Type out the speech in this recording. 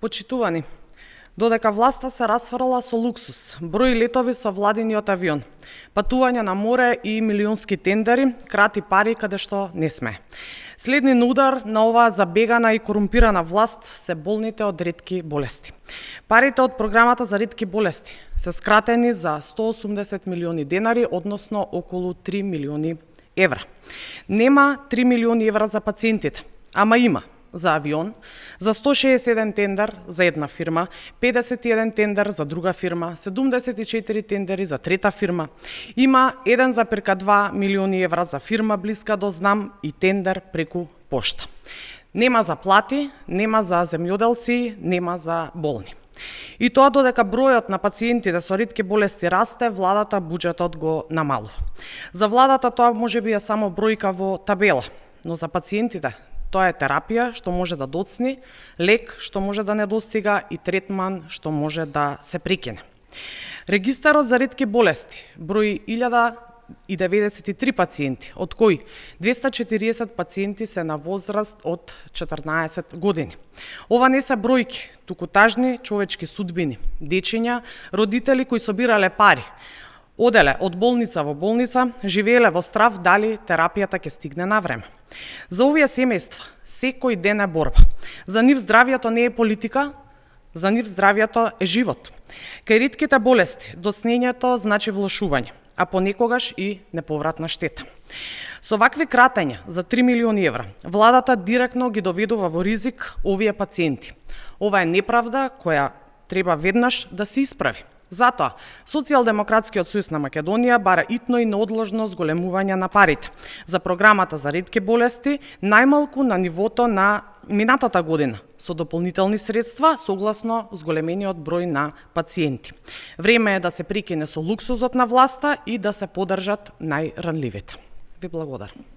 Почитувани, додека власта се расфрла со луксус, број летови со владиниот авион, патување на море и милионски тендери, крати пари каде што не сме. Следни на удар на оваа забегана и корумпирана власт се болните од ретки болести. Парите од програмата за ретки болести се скратени за 180 милиони денари, односно околу 3 милиони евра. Нема 3 милиони евра за пациентите, ама има за авион, за 161 тендер за една фирма, 51 тендер за друга фирма, 74 тендери за трета фирма. Има 1,2 милиони евра за фирма блиска до знам и тендер преку пошта. Нема за плати, нема за земјоделци, нема за болни. И тоа додека бројот на пациентите со ретки болести расте, владата буџетот го намалува. За владата тоа можеби е само бројка во табела, но за пациентите тоа е терапија што може да доцни, лек што може да не достига и третман што може да се прекине. Регистарот за ретки болести брои 1093 пациенти, од кои 240 пациенти се на возраст од 14 години. Ова не се бројки, туку тажни човечки судбини, дечиња, родители кои собирале пари, оделе од болница во болница, живееле во страв дали терапијата ќе стигне на време. За овие семејства секој ден е борба. За нив здравјето не е политика, за нив здравјето е живот. Кај ретките болести доцнењето значи влошување, а понекогаш и неповратна штета. Со вакви кратења за 3 милиони евра, владата директно ги доведува во ризик овие пациенти. Ова е неправда која треба веднаш да се исправи. Затоа, Социјалдемократскиот сојуз на Македонија бара итно и неодложно зголемување на парите за програмата за ретки болести, најмалку на нивото на минатата година, со дополнителни средства согласно зголемениот број на пациенти. Време е да се прекине со луксузот на власта и да се поддржат најранливите. Ви благодарам.